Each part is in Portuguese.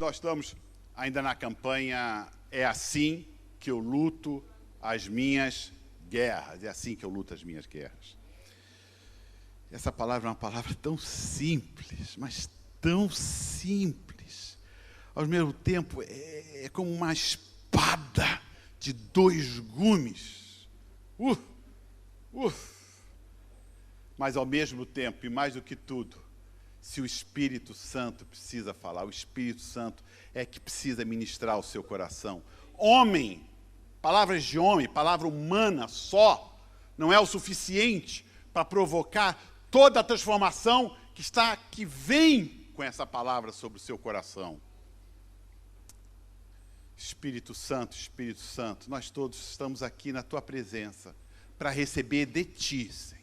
nós estamos ainda na campanha É Assim que eu luto as minhas guerras. É assim que eu luto as minhas guerras. Essa palavra é uma palavra tão simples, mas tão simples. Ao mesmo tempo, é como uma espada de dois gumes. Mas, ao mesmo tempo, e mais do que tudo, se o Espírito Santo precisa falar, o Espírito Santo é que precisa ministrar o seu coração. Homem, palavras de homem, palavra humana só, não é o suficiente para provocar toda a transformação que vem com essa palavra sobre o seu coração. Espírito Santo, nós todos estamos aqui na tua presença para receber de ti, Senhor.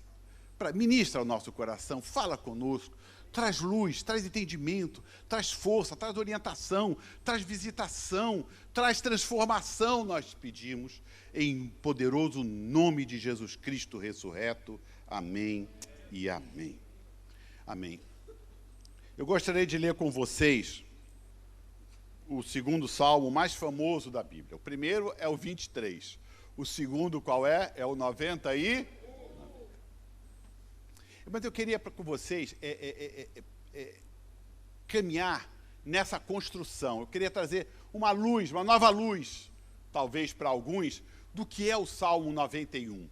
Ministra ao nosso coração, fala conosco, traz luz, traz entendimento, traz força, traz orientação, traz visitação, traz transformação, nós pedimos, em poderoso nome de Jesus Cristo ressurreto. Amém e amém. Amém. Eu gostaria de ler com vocês o segundo salmo mais famoso da Bíblia. O primeiro é o 23. O segundo qual é? É o 90 e... Mas eu queria com vocês caminhar nessa construção. Eu queria trazer uma luz, uma nova luz, talvez para alguns, do que é o Salmo 91.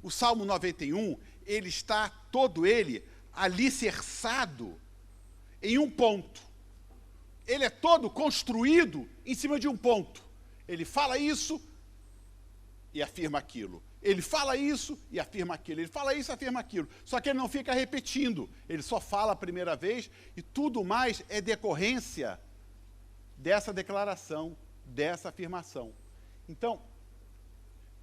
O Salmo 91, ele está todo ele alicerçado em um ponto. Ele é todo construído em cima de um ponto. Ele fala isso e afirma aquilo. Ele fala isso e afirma aquilo. Ele fala isso e afirma aquilo. Só que ele não fica repetindo. Ele só fala a primeira vez e tudo mais é decorrência dessa declaração, dessa afirmação. Então,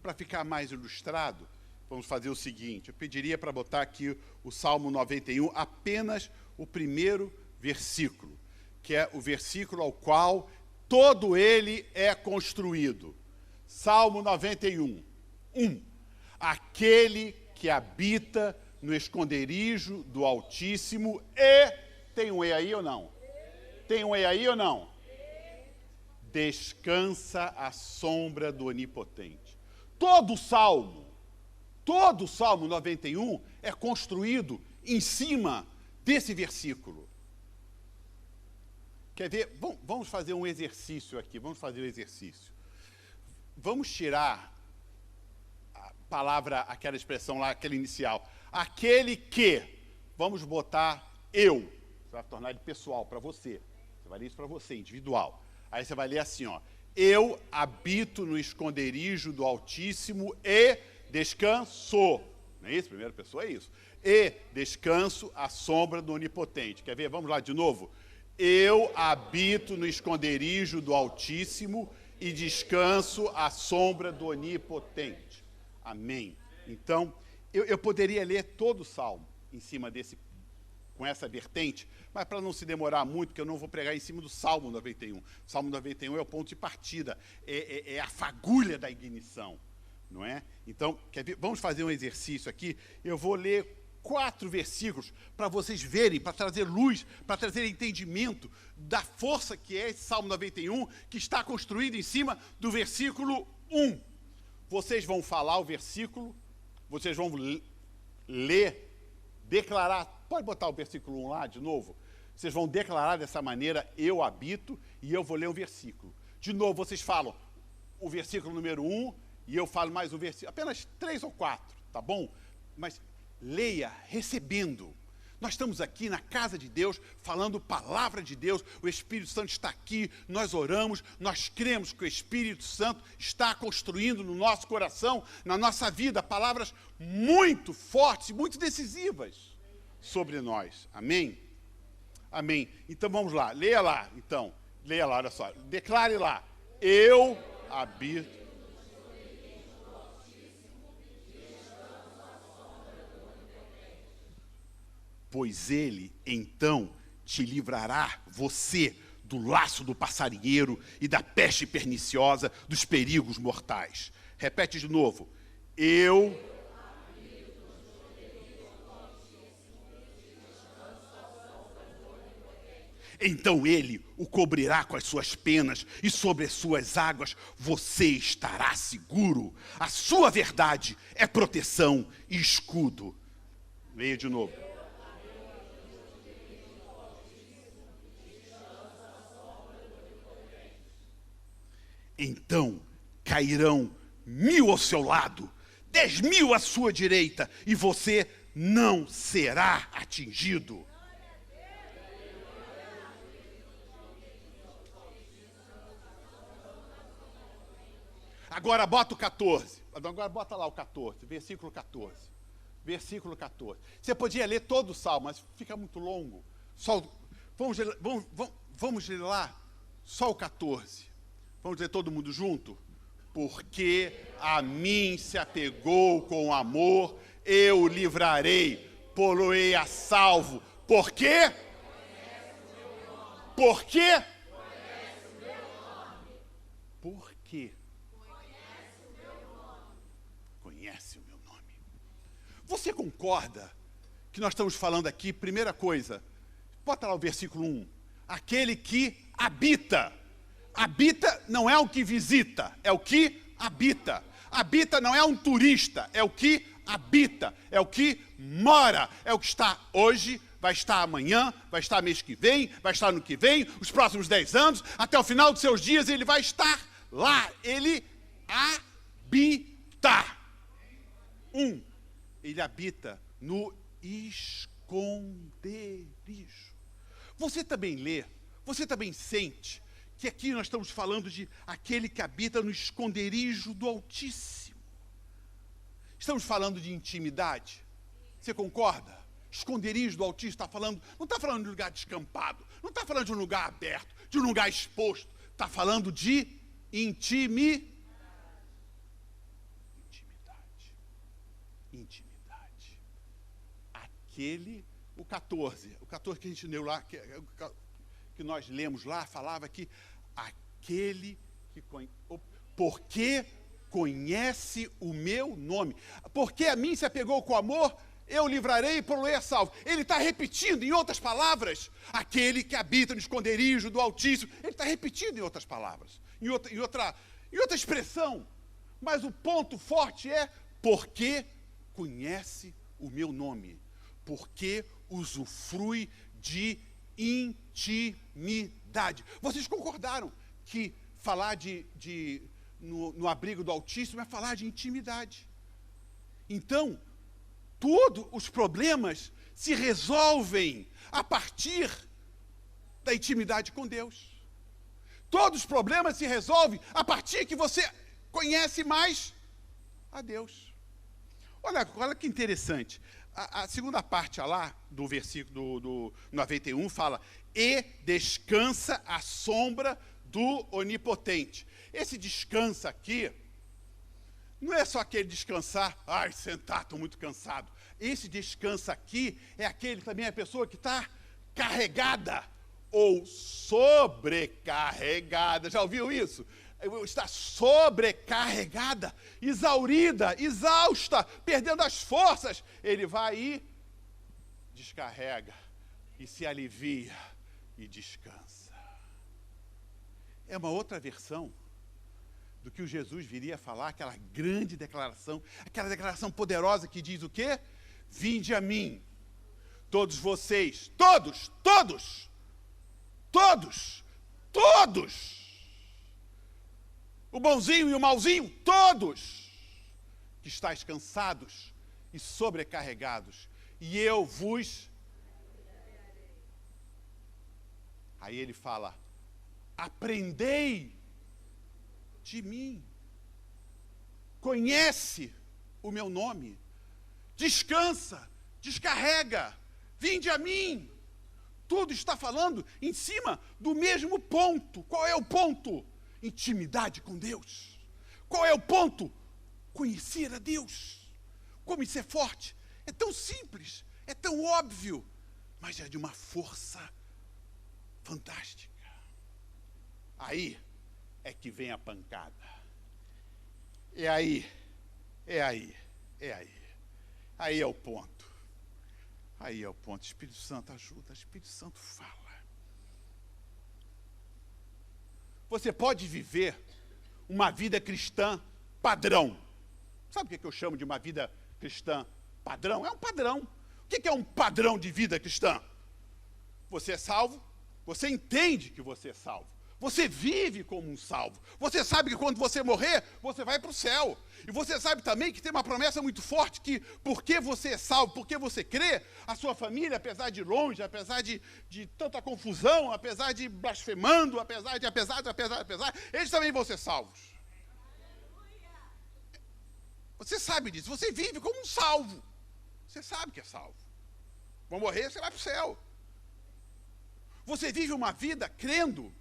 para ficar mais ilustrado, vamos fazer o seguinte. Eu pediria para botar aqui o Salmo 91, apenas o primeiro versículo, que é o versículo ao qual todo ele é construído. Salmo 91, 1. Aquele que habita no esconderijo do Altíssimo e... Tem um E aí ou não? Tem um E aí ou não? Descansa à sombra do Onipotente. Todo o Salmo 91 é construído em cima desse versículo. Quer ver? Vamos fazer um exercício aqui, Vamos tirar a palavra, aquela expressão lá, aquela inicial. Aquele que, vamos botar eu. Você vai tornar ele pessoal para você. Você vai ler isso para você, individual. Aí você vai ler assim, ó. Eu habito no esconderijo do Altíssimo e descanso. Não é isso? Primeira pessoa é isso. E descanso à sombra do Onipotente. Quer ver? Vamos lá de novo. Eu habito no esconderijo do Altíssimo e descanso à sombra do Onipotente. Amém. Então, eu poderia ler todo o Salmo em cima com essa vertente, mas para não se demorar muito, porque eu não vou pregar em cima do Salmo 91. O Salmo 91 é o ponto de partida, é a fagulha da ignição, não é? Então, quer ver? Vamos fazer um exercício aqui. Eu vou ler 4 versículos para vocês verem, para trazer luz, para trazer entendimento da força que é esse Salmo 91, que está construído em cima do versículo 1. Vocês vão falar o versículo, vocês vão ler, declarar. Pode botar o versículo 1 lá de novo? Vocês vão declarar dessa maneira, eu habito, e eu vou ler o versículo. De novo, vocês falam o versículo número 1, e eu falo mais um versículo, apenas 3 ou 4, tá bom? Mas leia recebendo. Nós estamos aqui na casa de Deus, falando palavra de Deus, o Espírito Santo está aqui, nós oramos, nós cremos que o Espírito Santo está construindo no nosso coração, na nossa vida, palavras muito fortes, muito decisivas sobre nós. Amém? Amém. Então vamos lá, leia lá, olha só, declare lá, eu habito. Pois ele, então, te livrará, você, do laço do passarinheiro e da peste perniciosa, dos perigos mortais. Repete de novo. Então ele o cobrirá com as suas penas e sobre as suas águas você estará seguro. A sua verdade é proteção e escudo. Leia de novo. Então cairão 1000 ao seu lado, 10.000 à sua direita, e você não será atingido. Agora bota o 14. Agora bota lá o 14, versículo 14. Versículo 14. Você podia ler todo o salmo, mas fica muito longo. Vamos ler lá só o 14. Vamos ler todo mundo junto? Porque a mim se apegou com amor, eu o livrarei, pô-lo-ei a salvo. Por quê? Por quê? Por quê? Conhece o meu nome. Você concorda que nós estamos falando aqui, primeira coisa, bota lá o versículo 1. Aquele que habita. Habita não é o que visita, é o que habita. Habita não é um turista, é o que habita, é o que mora, é o que está hoje, vai estar amanhã, vai estar mês que vem, vai estar no que vem, os próximos 10 anos, até o final dos seus dias ele vai estar lá. Ele habita. Ele habita no esconderijo. Você também lê, você também sente que aqui nós estamos falando de aquele que habita no esconderijo do Altíssimo. Estamos falando de intimidade. Você concorda? Esconderijo do Altíssimo está falando, não está falando de um lugar descampado, não está falando de um lugar aberto, de um lugar exposto. Está falando de intimidade. Aquele, o 14 que a gente leu lá, que nós lemos lá, falava que aquele que porque conhece o meu nome, porque a mim se apegou com amor, eu o livrarei e pô-lo-ei a salvo. Ele está repetindo, em outras palavras, aquele que habita no esconderijo do Altíssimo. Ele está repetindo em outras palavras, em outra expressão. Mas o ponto forte é porque conhece o meu nome, porque usufrui de intimidade. Vocês concordaram que falar no abrigo do Altíssimo é falar de intimidade. Então, todos os problemas se resolvem a partir da intimidade com Deus. Todos os problemas se resolvem a partir que você conhece mais a Deus. Olha que interessante. A segunda parte lá do versículo do 91 fala: e descansa à sombra do Onipotente. Esse descansa aqui não é só aquele descansar, sentar, estou muito cansado. Esse descansa aqui é aquele também, a pessoa que está carregada ou sobrecarregada. Já ouviu isso? Está sobrecarregada, exaurida, exausta, perdendo as forças. Ele vai e descarrega, e se alivia, e descansa. É uma outra versão do que o Jesus viria a falar, aquela grande declaração, aquela declaração poderosa que diz o quê? Vinde a mim, todos vocês, todos, o bonzinho e o mauzinho, todos, que estáis cansados e sobrecarregados, e eu vos... Aí ele fala, aprendei de mim, conhece o meu nome, descansa, descarrega, vinde a mim. Tudo está falando em cima do mesmo ponto. Qual é o ponto? Intimidade com Deus. Qual é o ponto? Conhecer a Deus. Como isso é forte. É tão simples, é tão óbvio, mas é de uma força fantástica. Aí é que vem a pancada. Aí é o ponto. Aí é o ponto. Espírito Santo ajuda, Espírito Santo fala. você pode viver uma vida cristã padrão. Sabe o que eu chamo de uma vida cristã padrão? É um padrão. O que é um padrão de vida cristã? Você é salvo, você entende que você é salvo. Você vive como um salvo. Você sabe que quando você morrer, você vai para o céu. E você sabe também que tem uma promessa muito forte que, porque você é salvo, porque você crê, a sua família, apesar de longe, apesar de tanta confusão, apesar de blasfemando, apesar, eles também vão ser salvos. Você sabe disso. Você vive como um salvo. Você sabe que é salvo. Vão morrer, você vai para o céu. Você vive uma vida crendo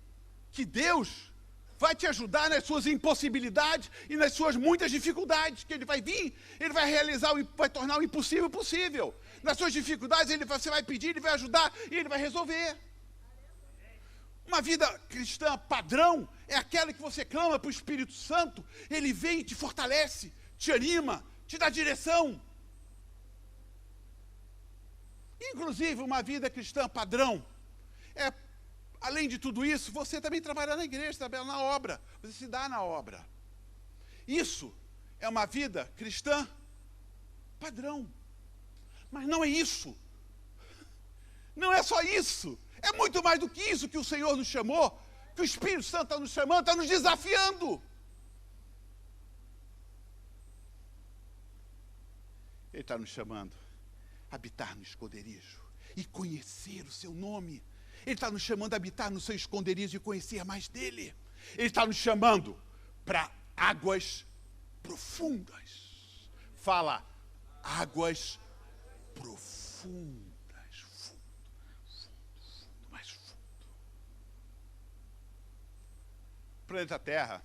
que Deus vai te ajudar nas suas impossibilidades e nas suas muitas dificuldades, que Ele vai vir, Ele vai realizar, vai tornar o impossível possível. Nas suas dificuldades, você vai pedir, Ele vai ajudar e Ele vai resolver. Uma vida cristã padrão é aquela que você clama para o Espírito Santo, Ele vem e te fortalece, te anima, te dá direção. Inclusive, uma vida cristã padrão é, além de tudo isso, você também trabalha na igreja, trabalha na obra, você se dá na obra. Isso é uma vida cristã padrão. Mas não é isso. Não é só isso. É muito mais do que isso que o Senhor nos chamou, que o Espírito Santo está nos chamando, está nos desafiando. Ele está nos chamando a habitar no esconderijo e conhecer o seu nome. Ele está nos chamando a habitar no seu esconderijo e conhecer mais dele. Ele está nos chamando para águas profundas. Fala, águas profundas. Fundo, mais fundo. O planeta Terra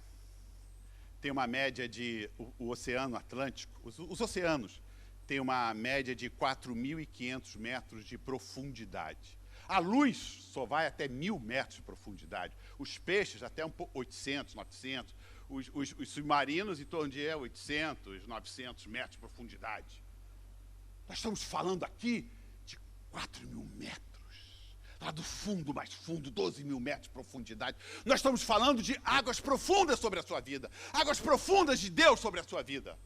tem uma média de... O Oceano Atlântico, os oceanos, têm uma média de 4.500 metros de profundidade. A luz só vai até 1.000 metros de profundidade. Os peixes até 800, 900. Os submarinos em torno de 800, 900 metros de profundidade. Nós estamos falando aqui de 4.000 metros. Lá do fundo, mais fundo, 12.000 metros de profundidade. Nós estamos falando de águas profundas sobre a sua vida. Águas profundas de Deus sobre a sua vida.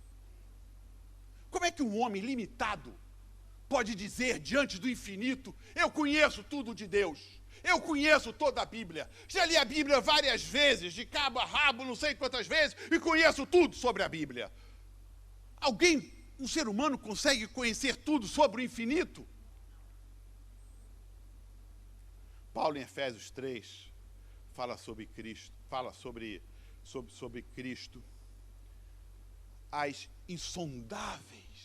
Como é que um homem limitado pode dizer diante do infinito, eu conheço tudo de Deus, eu conheço toda a Bíblia, já li a Bíblia várias vezes, de cabo a rabo, não sei quantas vezes, e conheço tudo sobre a Bíblia. Alguém, um ser humano, consegue conhecer tudo sobre o infinito? Paulo, em Efésios 3, fala sobre Cristo, sobre Cristo, as insondáveis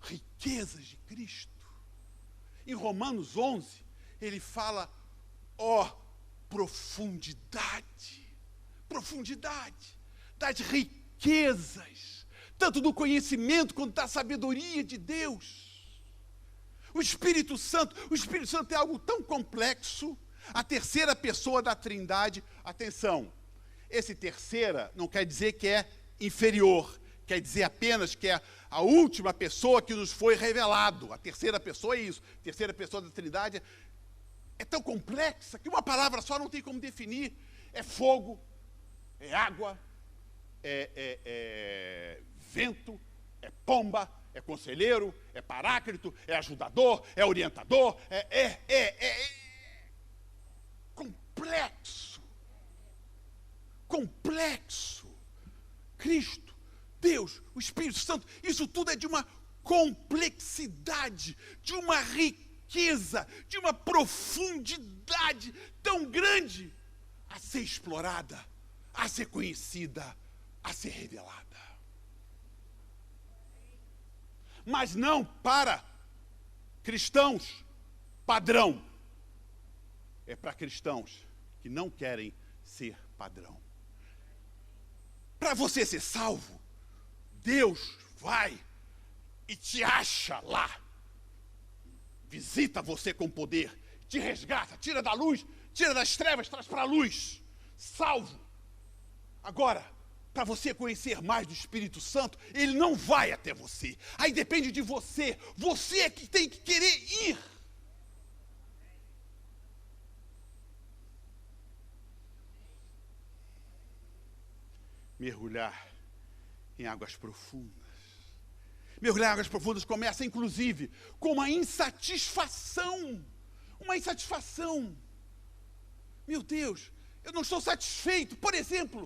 riquezas de Cristo. Em Romanos 11, ele fala, profundidade das riquezas, tanto do conhecimento quanto da sabedoria de Deus. O Espírito Santo é algo tão complexo, a terceira pessoa da Trindade, atenção, esse terceira não quer dizer que é inferior, quer dizer apenas que é a última pessoa que nos foi revelado. A terceira pessoa é isso. A terceira pessoa da Trindade é tão complexa que uma palavra só não tem como definir. É fogo, é água, é vento, é pomba, é conselheiro, é paráclito, é ajudador, é orientador, complexo. Cristo, Deus, o Espírito Santo, isso tudo é de uma complexidade, de uma riqueza, de uma profundidade tão grande a ser explorada, a ser conhecida, a ser revelada. Mas não para cristãos padrão. É para cristãos que não querem ser padrão. Para você ser salvo, Deus vai e te acha lá. Visita você com poder, te resgata, tira da luz, tira das trevas, traz para a luz. Salvo. Agora, para você conhecer mais do Espírito Santo, ele não vai até você. Aí depende de você. Você é que tem que querer ir. mergulhar em águas profundas. Mergulhar em águas profundas começa, inclusive, com uma insatisfação. Uma insatisfação. Meu Deus, eu não estou satisfeito, por exemplo,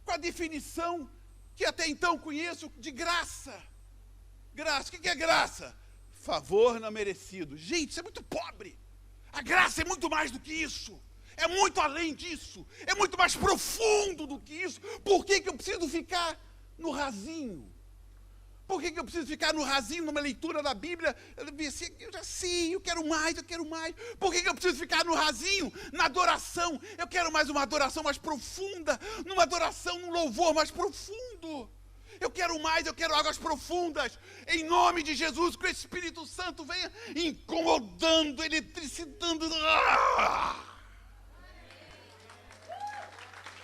com a definição que até então conheço de graça. Graça, o que é graça? Favor não merecido. Gente, isso é muito pobre. A graça é muito mais do que isso. É muito além disso. É muito mais profundo do que isso. Por que eu preciso ficar no rasinho? Por que eu preciso ficar no rasinho, numa leitura da Bíblia? Eu já sei, eu quero mais, eu quero mais. Por que eu preciso ficar no rasinho, na adoração? Eu quero mais uma adoração mais profunda, numa adoração, num louvor mais profundo. Eu quero mais, eu quero águas profundas. Em nome de Jesus, que o Espírito Santo venha incomodando, eletricidando,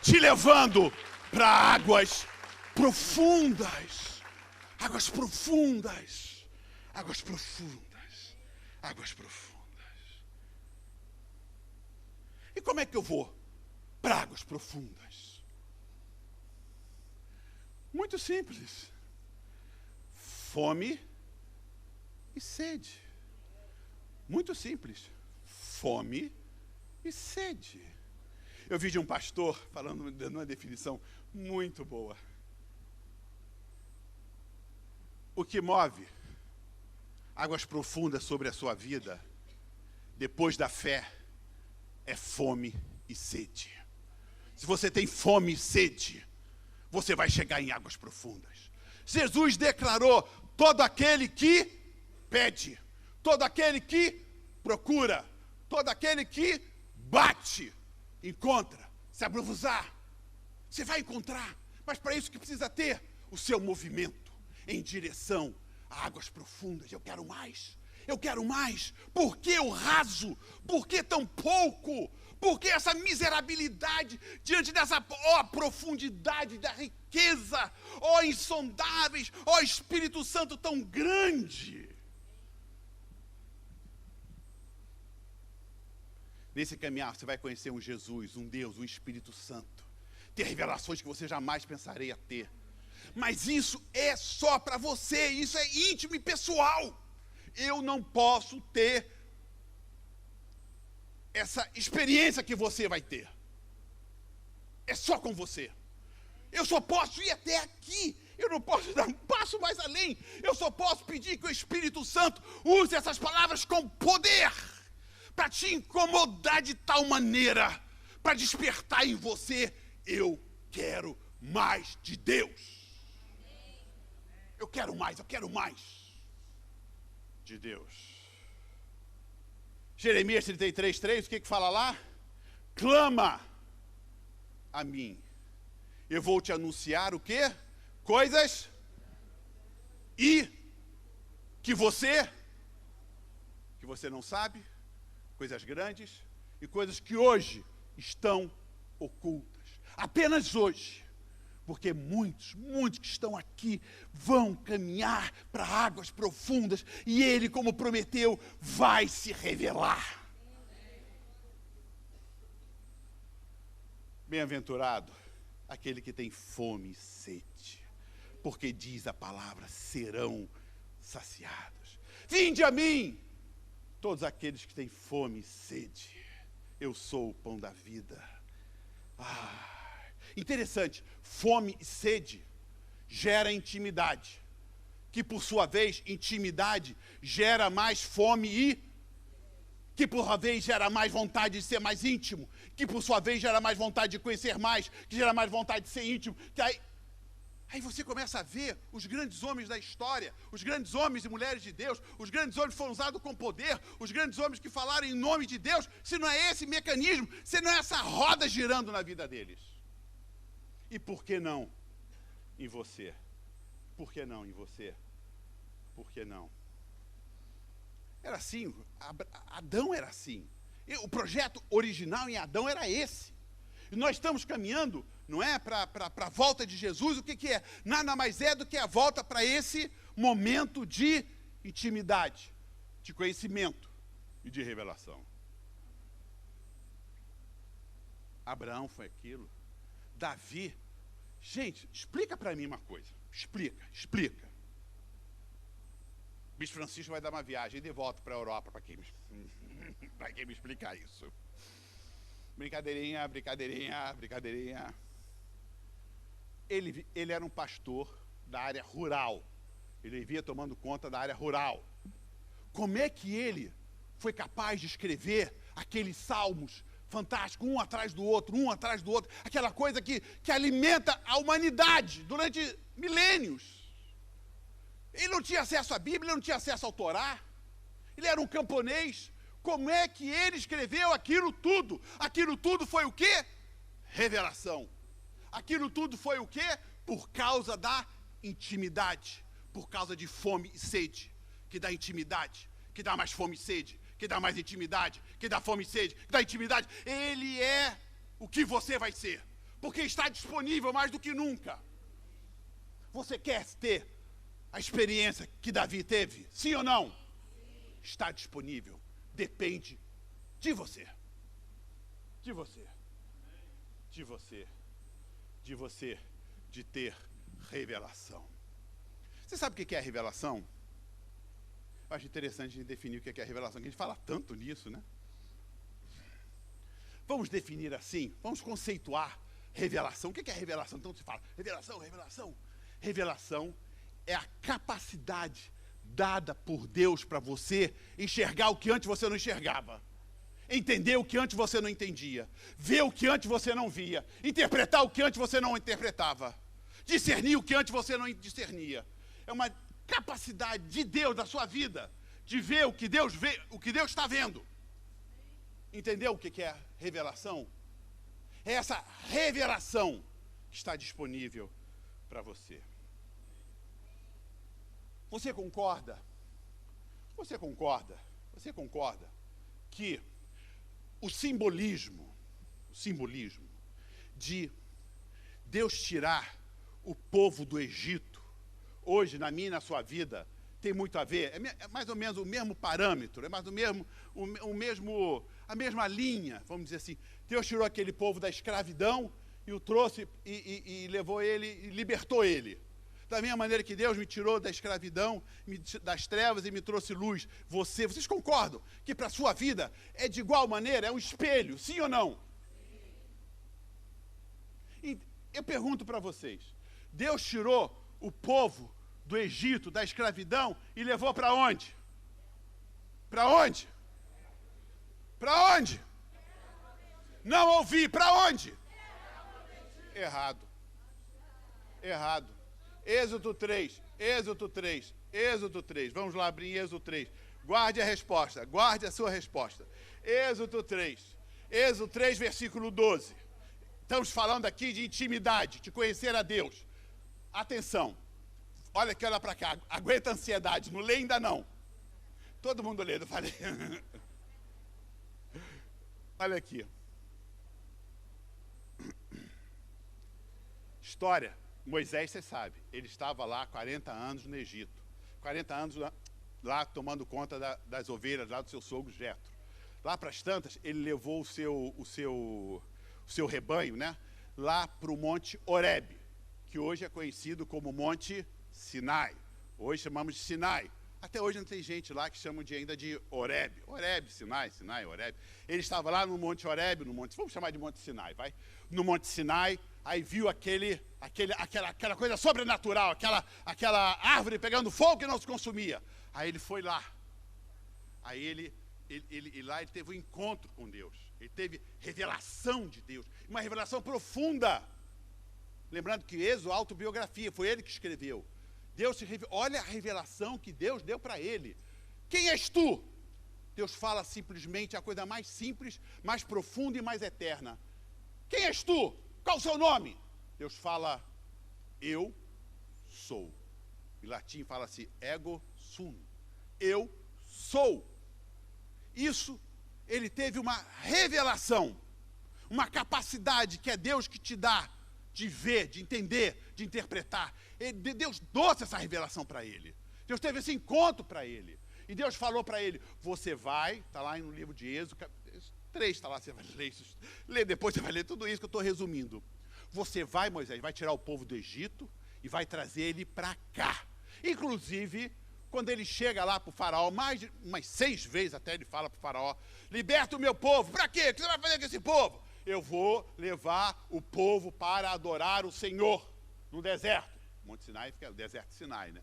te levando para águas profundas. Águas profundas, águas profundas, águas profundas. E como é que eu vou para águas profundas? Muito simples. Fome e sede. Muito simples. Fome e sede. Eu vi de um pastor falando, dando uma definição muito boa. O que move águas profundas sobre a sua vida, depois da fé, é fome e sede. Se você tem fome e sede, você vai chegar em águas profundas. Jesus declarou: todo aquele que pede, todo aquele que procura, todo aquele que bate, encontra. Se abrufusar, você vai encontrar. Mas para isso que precisa ter o seu movimento em direção a águas profundas. Eu quero mais. Eu quero mais. Por que o raso? Por que tão pouco? Por que essa miserabilidade diante dessa profundidade da riqueza? Insondáveis, Espírito Santo tão grande. Nesse caminhar você vai conhecer um Jesus, um Deus, um Espírito Santo. Ter revelações que você jamais pensaria a ter. Mas isso é só para você, isso é íntimo e pessoal. Eu não posso ter essa experiência que você vai ter. É só com você. Eu só posso ir até aqui. Eu não posso dar um passo mais além. Eu só posso pedir que o Espírito Santo use essas palavras com poder para te incomodar de tal maneira, para despertar em você: eu quero mais de Deus. Eu quero mais de Deus. Jeremias 33:3, o que fala lá? Clama a mim. Eu vou te anunciar o quê? Coisas que você não sabe, coisas grandes e coisas que hoje estão ocultas. Apenas hoje. Porque muitos que estão aqui vão caminhar para águas profundas e Ele, como prometeu, vai se revelar. Bem-aventurado aquele que tem fome e sede, porque diz a palavra: serão saciados. Vinde a mim, todos aqueles que têm fome e sede, eu sou o pão da vida. Interessante, fome e sede gera intimidade, que por sua vez, intimidade gera mais fome e que por sua vez gera mais vontade de ser mais íntimo, que por sua vez gera mais vontade de conhecer mais, que gera mais vontade de ser íntimo, que aí você começa a ver os grandes homens da história, os grandes homens e mulheres de Deus, os grandes homens que foram usados com poder, os grandes homens que falaram em nome de Deus, se não é esse mecanismo, se não é essa roda girando na vida deles. E por que não em você? Por que não em você? Por que não? Era assim, Adão era assim. O projeto original em Adão era esse. E nós estamos caminhando, não é, para a volta de Jesus. O que é? Nada mais é do que a volta para esse momento de intimidade, de conhecimento e de revelação. Abraão foi aquilo. Davi Gente, explica para mim uma coisa. Explica. O Bispo Francisco vai dar uma viagem de volta para a Europa para quem me explicar isso. Brincadeirinha. Ele era um pastor da área rural. Ele vivia tomando conta da área rural. Como é que ele foi capaz de escrever aqueles salmos fantásticos, um atrás do outro, aquela coisa que alimenta a humanidade durante milênios? Ele não tinha acesso à Bíblia, ele não tinha acesso ao Torá, ele era um camponês. Como é que ele escreveu aquilo tudo? Aquilo tudo foi o quê? Revelação. Aquilo tudo foi o quê? Por causa da intimidade, por causa de fome e sede, que dá intimidade, que dá mais fome e sede, que dá mais intimidade, que dá fome e sede, que dá intimidade. Ele é o que você vai ser, porque está disponível mais do que nunca. Você quer ter a experiência que Davi teve? Sim ou não? Está disponível. Depende de você. De ter revelação. Você sabe o que é a revelação? Eu acho interessante a gente definir o que é a revelação, que a gente fala tanto nisso, né? Vamos definir assim, vamos conceituar revelação. O que é revelação? Então se fala, revelação. Revelação é a capacidade dada por Deus para você enxergar o que antes você não enxergava, entender o que antes você não entendia, ver o que antes você não via, interpretar o que antes você não interpretava, discernir o que antes você não discernia. É uma capacidade de Deus da sua vida, de ver o que Deus vê, o que Deus está vendo. Entendeu o que é revelação? É essa revelação que está disponível para você. Você concorda que o simbolismo de Deus tirar o povo do Egito, hoje na minha e na sua vida, tem muito a ver, é mais ou menos o mesmo parâmetro, é mais ou menos a mesma linha, vamos dizer assim. Deus tirou aquele povo da escravidão e o trouxe e levou ele e libertou ele. Da mesma maneira que Deus me tirou da escravidão, das trevas e me trouxe luz. Vocês concordam que para a sua vida é de igual maneira, é um espelho, sim ou não? E eu pergunto para vocês, Deus tirou o povo do Egito, da escravidão, e levou para onde? Para onde? Para onde? Não ouvi, para onde? Errado. Êxodo 3. Vamos lá abrir em Êxodo 3. Guarde a sua resposta. Êxodo 3, versículo 12. Estamos falando aqui de intimidade, de conhecer a Deus. Atenção, olha para cá, aguenta a ansiedade, não lê ainda não. Todo mundo lê, eu falei. Olha aqui. História. Moisés, você sabe, ele estava lá 40 anos no Egito. 40 anos lá tomando conta das ovelhas lá do seu sogro Jetro. Lá para as tantas, ele levou o seu rebanho, né, lá para o Monte Horebe, que hoje é conhecido como Monte Sinai. Hoje chamamos de Sinai. Até hoje não tem gente lá que chama ainda de Horebe. Horebe, Sinai, Horebe. Ele estava lá no Monte Horebe, vamos chamar de Monte Sinai, vai? No Monte Sinai, aí viu aquela coisa sobrenatural, aquela árvore pegando fogo que não se consumia. Aí ele foi lá. Aí ele teve um encontro com Deus. Ele teve revelação de Deus, uma revelação profunda. Lembrando que Êxodo, autobiografia, foi ele que escreveu. Olha a revelação que Deus deu para ele. Quem és tu? Deus fala simplesmente a coisa mais simples, mais profunda e mais eterna. Quem és tu? Qual o seu nome? Deus fala, eu sou. Em latim fala-se ego sum. Eu sou. Isso, ele teve uma revelação, uma capacidade que é Deus que te dá de ver, de entender, de interpretar. Deus trouxe essa revelação para ele. Deus teve esse encontro para ele. E Deus falou para ele, você vai, está lá no livro de Êxodo, 3 está lá, você vai ler depois você vai ler tudo isso que eu estou resumindo. você vai, Moisés, vai tirar o povo do Egito e vai trazer ele para cá. Inclusive, quando ele chega lá para o faraó, umas 6 vezes até ele fala para o faraó, liberta o meu povo. Para quê? O que você vai fazer com esse povo? Eu vou levar o povo para adorar o Senhor no deserto. Monte Sinai fica o deserto de Sinai, né?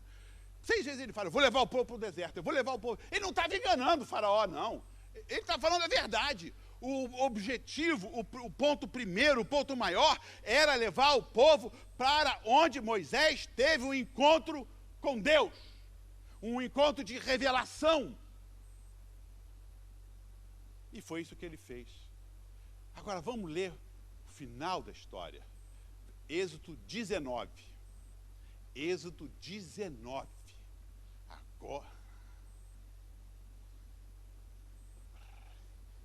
6 vezes ele fala, eu vou levar o povo para o deserto, eu vou levar o povo. Ele não estava enganando o faraó, não. Ele está falando a verdade. O objetivo, o ponto primeiro, o ponto maior, era levar o povo para onde Moisés teve um encontro com Deus. Um encontro de revelação. E foi isso que ele fez. Agora vamos ler o final da história. Êxodo 19. Êxodo 19. Agora.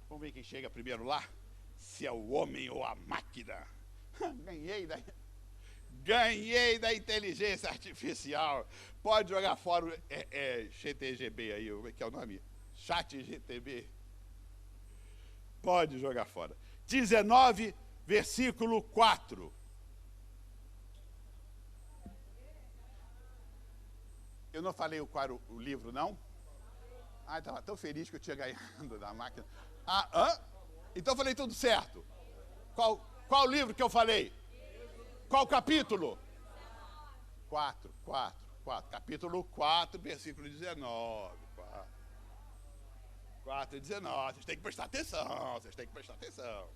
Vamos ver quem chega primeiro lá? Se é o homem ou a máquina. Ganhei da inteligência artificial. Pode jogar fora o ChatGPT aí, como é que é o nome? ChatGPT. Pode jogar fora. 19, versículo 4. Eu não falei qual o livro, não? Ah, estava tão feliz que eu tinha ganhado da máquina. Então eu falei tudo certo. Qual livro que eu falei? Qual capítulo? 4. Capítulo 4, versículo 19. 4 e 19. Vocês têm que prestar atenção.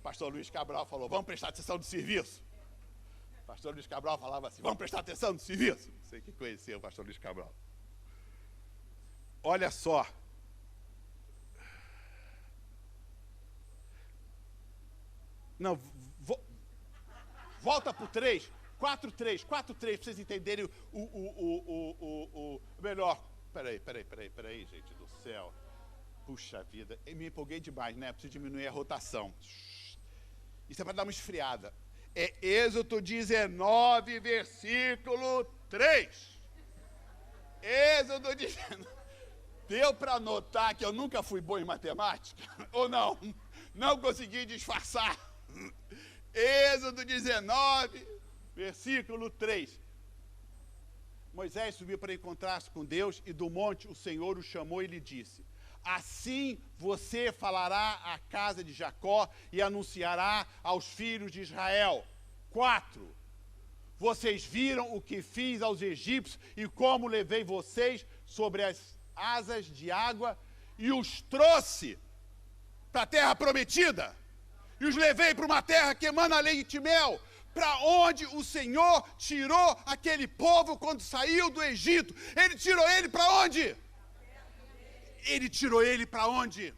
Pastor Luiz Cabral falou, vamos prestar atenção no serviço. Pastor Luiz Cabral falava assim, vamos prestar atenção no serviço. Não sei quem conheceu o pastor Luiz Cabral. Olha só. Não, volta para o 3. 4:3, para vocês entenderem o melhor. Peraí, gente do céu. Puxa vida, eu me empolguei demais, né? Preciso diminuir a rotação. Isso é para dar uma esfriada. É Êxodo 19, versículo 3. Êxodo 19. Deu para notar que eu nunca fui bom em matemática? Ou não? Não consegui disfarçar. Êxodo 19, versículo 3. Moisés subiu para encontrar-se com Deus e do monte o Senhor o chamou e lhe disse, assim você falará à casa de Jacó e anunciará aos filhos de Israel. 4. Vocês viram o que fiz aos egípcios e como levei vocês sobre as asas de água e os trouxe para a terra prometida. E os levei para uma terra que emana leite e mel, para onde o Senhor tirou aquele povo quando saiu do Egito. Ele tirou ele para onde? Ele tirou ele para onde?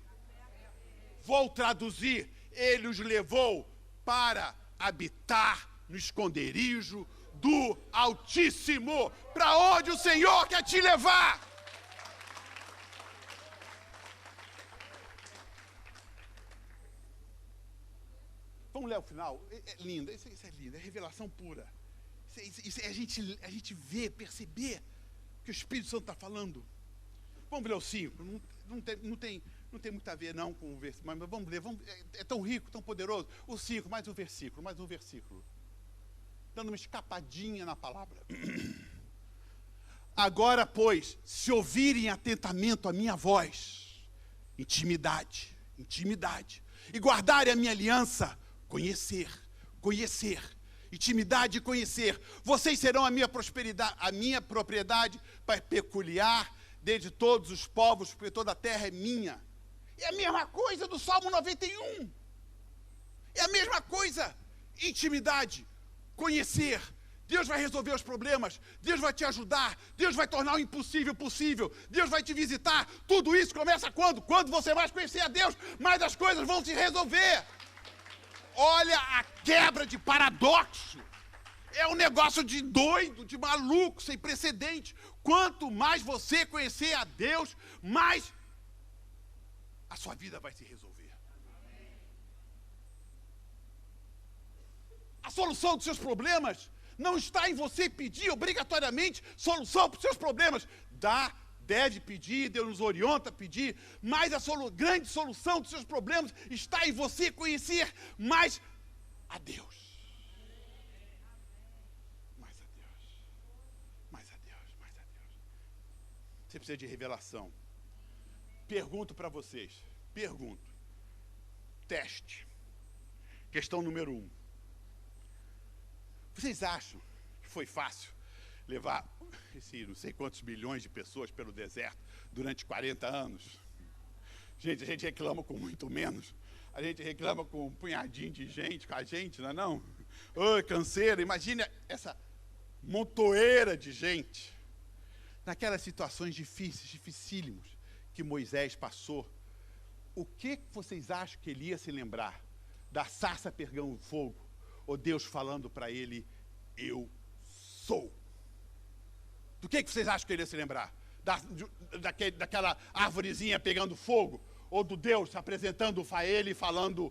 Vou traduzir. Ele os levou para habitar no esconderijo do Altíssimo. Para onde o Senhor quer te levar? Vamos ler o final? É lindo, isso é lindo, é revelação pura. Isso é a gente ver, perceber o que o Espírito Santo está falando. Vamos ler o 5. Não tem muito a ver não com o versículo, mas vamos ler. É tão rico, tão poderoso. O 5, mais um versículo. Dando uma escapadinha na palavra. Agora, pois, se ouvirem atentamente a minha voz, intimidade, e guardarem a minha aliança, conhecer, intimidade e conhecer, vocês serão a minha prosperidade, a minha propriedade peculiar dentre todos os povos, porque toda a terra é minha. É a mesma coisa do Salmo 91. É a mesma coisa. Intimidade, conhecer. Deus vai resolver os problemas. Deus vai te ajudar. Deus vai tornar o impossível possível. Deus vai te visitar. Tudo isso começa quando? Quando você mais conhecer a Deus, mais as coisas vão se resolver. Olha a quebra de paradoxo. É um negócio de doido, de maluco, sem precedente. Quanto mais você conhecer a Deus, mais a sua vida vai se resolver. A solução dos seus problemas não está em você pedir obrigatoriamente solução para os seus problemas. Deve pedir, Deus nos orienta a pedir, mas a grande solução dos seus problemas está em você conhecer mais a Deus. Você precisa de revelação. Pergunto para vocês. Pergunto. Teste. Questão número 1. Vocês acham que foi fácil levar não sei quantos milhões de pessoas pelo deserto durante 40 anos? Gente, a gente reclama com muito menos. A gente reclama com um punhadinho de gente com a gente, não é não? Ô, canseira, imagine essa montoeira de gente. Naquelas situações difíceis, dificílimos, que Moisés passou, o que vocês acham que ele ia se lembrar? Da sarça pegando fogo? Ou Deus falando para ele, eu sou? Do que vocês acham que ele ia se lembrar? Daquela árvorezinha pegando fogo? Ou do Deus se apresentando a ele e falando,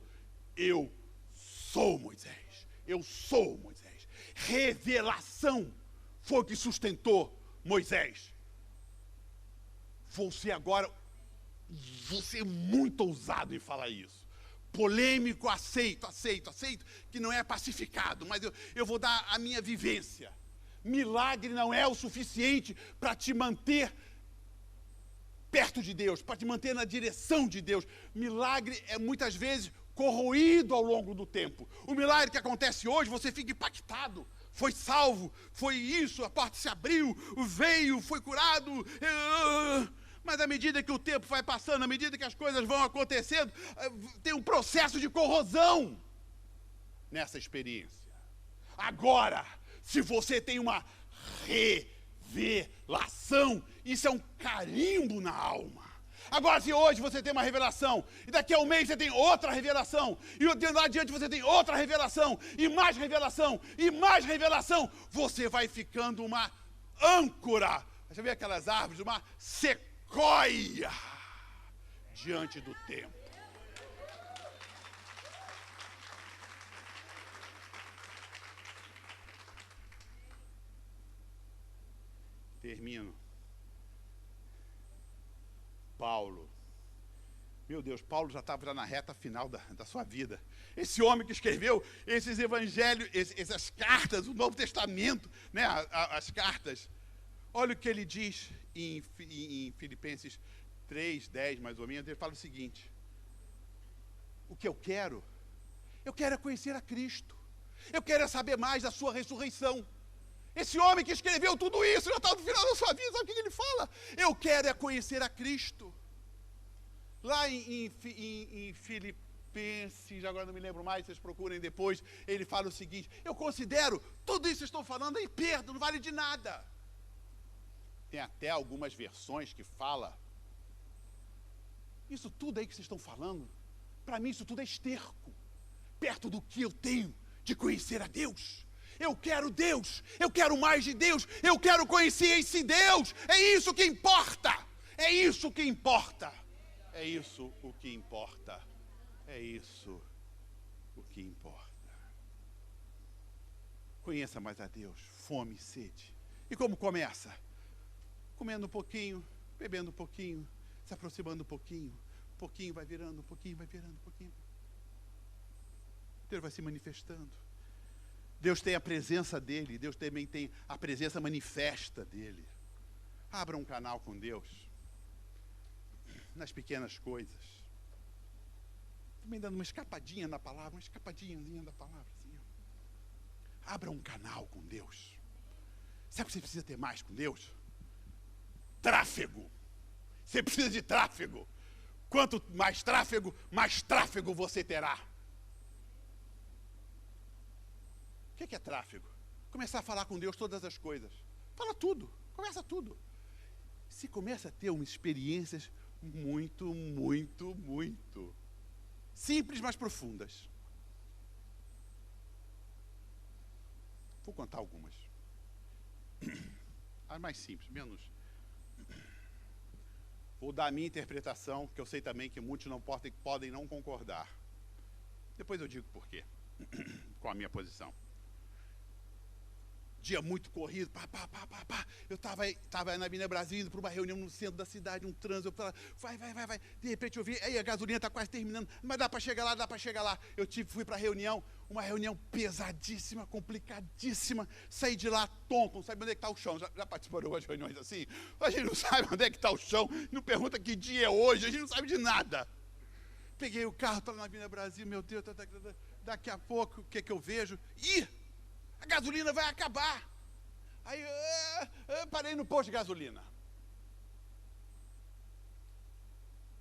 eu sou Moisés, eu sou Moisés. Revelação foi o que sustentou Moisés. Você agora, você é muito ousado em falar isso. Polêmico, aceito, que não é pacificado, mas eu vou dar a minha vivência. Milagre não é o suficiente para te manter perto de Deus, para te manter na direção de Deus. Milagre é muitas vezes corroído ao longo do tempo. O milagre que acontece hoje, você fica impactado. Foi salvo, foi isso, a porta se abriu, veio, foi curado. Mas à medida que o tempo vai passando, à medida que as coisas vão acontecendo, tem um processo de corrosão nessa experiência. Agora, se você tem uma revelação, isso é um carimbo na alma. Agora, se hoje você tem uma revelação, e daqui a um mês você tem outra revelação, e lá adiante você tem outra revelação, e mais revelação, você vai ficando uma âncora. Você vê aquelas árvores, uma sequoia diante do tempo. Termino. Paulo. Meu Deus, Paulo já estava na reta final da sua vida. Esse homem que escreveu esses evangelhos, essas cartas, o Novo Testamento, né, as cartas. Olha o que ele diz em Filipenses 3:10, mais ou menos. Ele fala o seguinte: o que eu quero é conhecer a Cristo. Eu quero é saber mais da sua ressurreição. Esse homem que escreveu tudo isso, já está no final da sua vida, sabe o que ele fala? Eu quero é conhecer a Cristo. Lá em Filipenses, agora não me lembro mais, vocês procurem depois, ele fala o seguinte: eu considero tudo isso que estou falando aí perda, não vale de nada. Tem até algumas versões que fala, isso tudo aí que vocês estão falando, para mim isso tudo é esterco, perto do que eu tenho de conhecer a Deus. Eu quero Deus, eu quero mais de Deus, eu quero conhecer esse Deus, é isso que importa, é isso que importa, é isso o que importa, é isso o que importa. Conheça mais a Deus, fome e sede. E como começa? Comendo um pouquinho, bebendo um pouquinho, se aproximando um pouquinho vai virando, um pouquinho vai virando, um pouquinho. Deus vai se manifestando. Deus tem a presença dele, Deus também tem a presença manifesta dele. Abra um canal com Deus, nas pequenas coisas. Também dando uma escapadinha na palavra, uma escapadinhazinha da palavra. Assim. Abra um canal com Deus. Sabe o que você precisa ter mais com Deus? Tráfego. Você precisa de tráfego. Quanto mais tráfego você terá. O que é tráfego? Começar a falar com Deus todas as coisas. Fala tudo, começa tudo. Se começa a ter umas experiências muito simples, mas profundas. Vou contar algumas. As mais simples, menos. Vou dar a minha interpretação, que eu sei também que muitos não podem não concordar. Depois eu digo por quê, com a minha posição. dia muito corrido, eu estava na Avenida Brasil, indo para uma reunião no centro da cidade, um trânsito, vai. De repente eu vi, aí a gasolina está quase terminando, mas dá para chegar lá. Eu fui para a reunião, uma reunião pesadíssima, complicadíssima, saí de lá tonto, não sabe onde é que está o chão. Já participou de algumas reuniões assim? A gente não sabe onde é que está o chão, não pergunta que dia é hoje, a gente não sabe de nada. Peguei o carro, estava na Avenida Brasil, meu Deus, daqui a pouco, o que eu vejo? A gasolina vai acabar. Aí eu parei no posto de gasolina.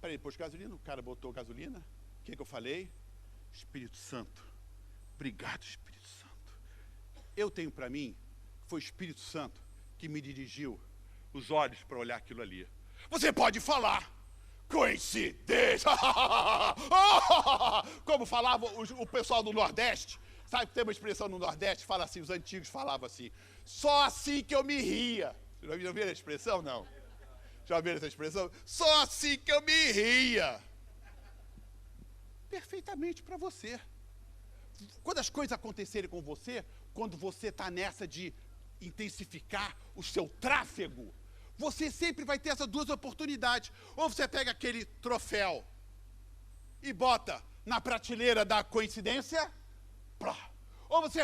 Parei no posto de gasolina, o cara botou gasolina. O que eu falei? Espírito Santo. Obrigado, Espírito Santo. Eu tenho para mim que foi o Espírito Santo que me dirigiu os olhos para olhar aquilo ali. Você pode falar. Coincidência! Como falava o pessoal do Nordeste. Sabe que tem uma expressão no Nordeste, fala assim, os antigos falavam assim, só assim que eu me ria. Já ouviram a expressão? Não. Já ouviram essa expressão? Só assim que eu me ria. Perfeitamente para você. Quando as coisas acontecerem com você, quando você está nessa de intensificar o seu tráfego, você sempre vai ter essas duas oportunidades. Ou você pega aquele troféu e bota na prateleira da coincidência, ou você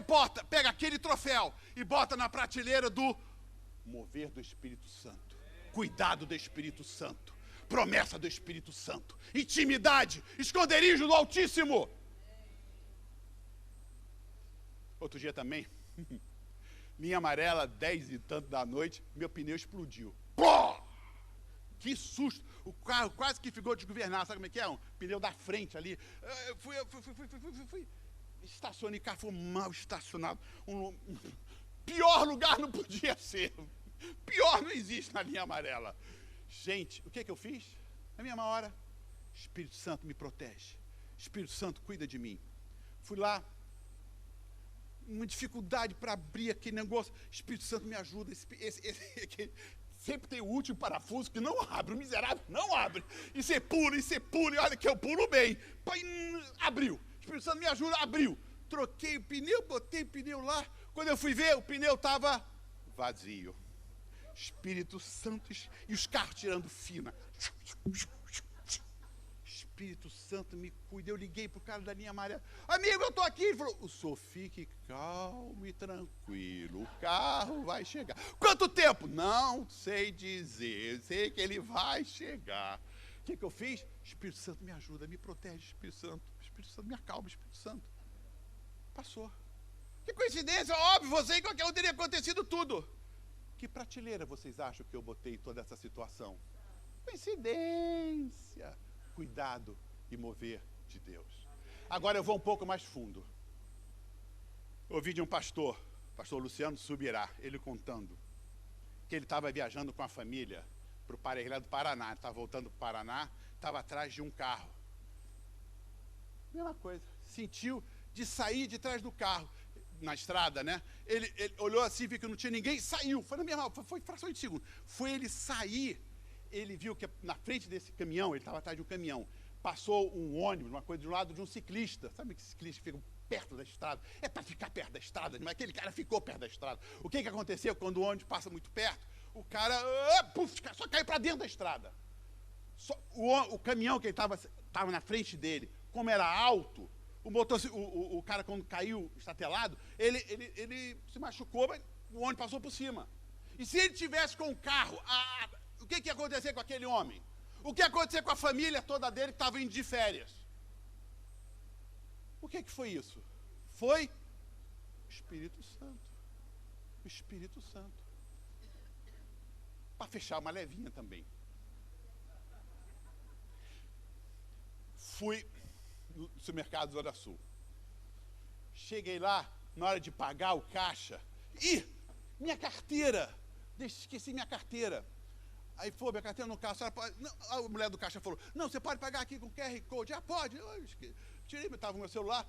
pega aquele troféu e bota na prateleira do mover do Espírito Santo, cuidado do Espírito Santo, promessa do Espírito Santo, intimidade, esconderijo do Altíssimo. Outro dia também, linha amarela, 10 e tanto da noite, meu pneu explodiu. Que susto! O carro quase que ficou desgovernado. Sabe como é que é? Um pneu da frente ali. Eu fui. Estacionei, carro foi mal estacionado. Pior lugar não podia ser. Pior não existe na linha amarela. Gente, o que eu fiz? Na mesma hora, Espírito Santo me protege. Espírito Santo cuida de mim. Fui lá, uma dificuldade para abrir aquele negócio. Espírito Santo me ajuda. Sempre tem o último parafuso que não abre, o miserável não abre. E você pula, e olha que eu pulo bem. Abriu. Espírito Santo me ajuda, abriu. Troquei o pneu, botei o pneu lá. Quando eu fui ver, o pneu estava vazio. Espírito Santo e os carros tirando fina. Espírito Santo me cuida. Eu liguei para o cara da linha amarela. Amigo, eu estou aqui. Ele falou, o senhor fique calmo e tranquilo. O carro vai chegar. Quanto tempo? Não sei dizer. Sei que ele vai chegar. O que eu fiz? Espírito Santo me ajuda, me protege, Espírito Santo. Espírito Santo me acalma, Espírito Santo. Passou. Que coincidência, óbvio, você e qualquer um teria acontecido tudo. Que prateleira vocês acham que eu botei toda essa situação? Coincidência. Cuidado e mover de Deus. Agora eu vou um pouco mais fundo. Ouvi de um pastor Luciano Subirá, ele contando que ele estava viajando com a família para o Paraná do Paraná. Ele estava voltando para o Paraná, estava atrás de um carro. Mesma coisa. Sentiu de sair de trás do carro, na estrada, né? Ele olhou assim, viu que não tinha ninguém, saiu. Foi na mesma, foi fração de segundo. Foi ele sair, ele viu que na frente desse caminhão, ele estava atrás de um caminhão, passou um ônibus, uma coisa, do lado de um ciclista. Sabe que ciclista fica perto da estrada? É para ficar perto da estrada, mas aquele cara ficou perto da estrada. O que aconteceu quando o ônibus passa muito perto? O cara só caiu para dentro da estrada. O caminhão que ele estava na frente dele, como era alto, o cara quando caiu estatelado, ele se machucou, mas o ônibus passou por cima. E se ele tivesse com o carro, o que ia acontecer com aquele homem? O que ia acontecer com a família toda dele que estava indo de férias? O que foi isso? Foi o Espírito Santo. O Espírito Santo. Para fechar uma levinha também. Fui no supermercado Zona Sul. Cheguei lá, na hora de pagar o caixa. Minha carteira! Esqueci minha carteira. Aí foi, minha carteira no carro. A mulher do caixa falou, não, você pode pagar aqui com QR Code. Pode. Estava o meu celular,